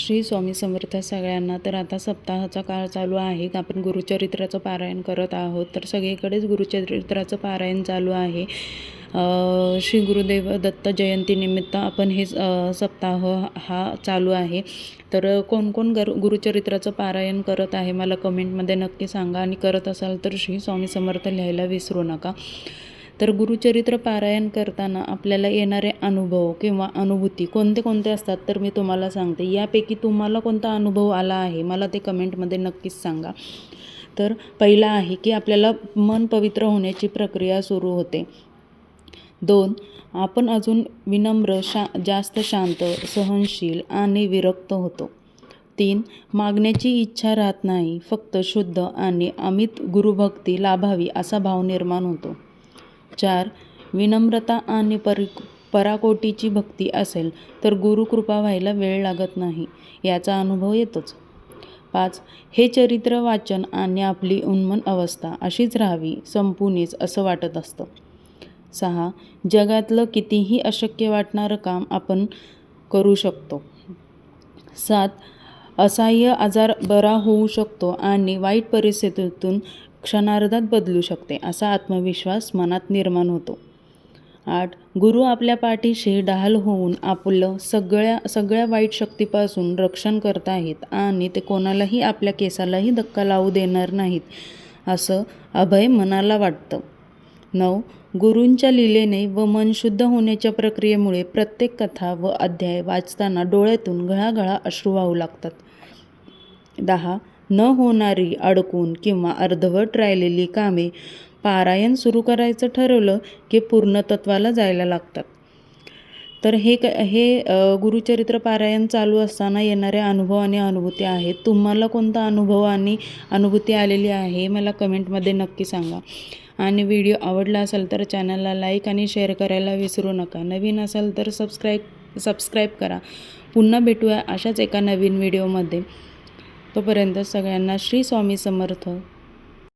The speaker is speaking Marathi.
श्री स्वामी समर्थ सगळ्यांना. तर आता सप्ताहाचा काळ चालू आहे. आपण गुरुचरित्राचं पारायण करत आहोत. तर सगळीकडेच गुरुचरित्राचं पारायण चालू आहे. श्री गुरुदेव दत्त जयंतीनिमित्त आपण हे सप्ताह हा चालू आहे. तर कोण कोण गुरुचरित्राचं पारायण करत आहे मला कमेंटमध्ये नक्की सांगा. आणि करत असाल तर श्री स्वामी समर्थ लिहायला विसरू नका. तर गुरुचरित्र पारायण करताना आपल्याला येणारे अनुभव किंवा अनुभूती कोणते कोणते असतात तर मी तुम्हाला सांगते. यापैकी तुम्हाला कोणता अनुभव आला आहे मला ते कमेंटमध्ये नक्कीच सांगा. तर पहिला आहे की आपल्याला मन पवित्र होण्याची प्रक्रिया सुरू होते. 2. आपण अजून विनम्र, जास्त शांत, सहनशील आणि विरक्त होतो. 3. मागण्याची इच्छा राहत नाही, फक्त शुद्ध आणि अमित गुरुभक्ती लाभावी असा भाव निर्माण होतो. 4. विनम्रता आणि पराकोटीची भक्ती असेल तर गुरुकृपा व्हायला वेळ लागत नाही, याचा अनुभव येतोच. 5. हे चरित्र वाचन आणि आपली उन्मन अवस्था अशीच राहावी, संपूनीच असं वाटत असतं. 6. जगातलं कितीही अशक्य वाटणारं काम आपण करू शकतो. 7. असह्य आजार बरा होऊ शकतो आणि वाईट परिस्थितीतून क्षणार्धात बदलू शकते असा आत्मविश्वास मनात निर्माण होतो. 8. गुरु आपल्या पाठीशी ढाल होऊन आपलं सगळ्या वाईट शक्तीपासून रक्षण करत आहेत आणि ते कोणालाही आपल्या केसालाही धक्का लावू देणार नाहीत असं अभय मनाला वाटतं. 9. गुरूंच्या लीलेने व मन शुद्ध होण्याच्या प्रक्रियेमुळे प्रत्येक कथा व अध्याय वाचताना डोळ्यातून घळाघळा अश्रू वाहू लागतात. 10. न होणारी, अडकून किंवा अर्धवट राहिलेली कामे पारायण सुरू करायचं ठरवलं की पूर्णतत्वाला जायला लागतात. तर हे गुरुचरित्र पारायण चालू असताना येणारे अनुभव आणि अनुभूती आहेत. तुम्हाला कोणता अनुभव आणि अनुभूती आलेली आहे मला कमेंटमध्ये नक्की सांगा. आणि व्हिडिओ आवडला असेल तर चॅनलला लाईक आणि शेअर करायला विसरू नका. नवीन असाल तर सबस्क्राईब करा. पुन्हा भेटूया अशाच एका नवीन व्हिडिओमध्ये. तोपर्यंत सगळ्यांना श्री स्वामी समर्थ.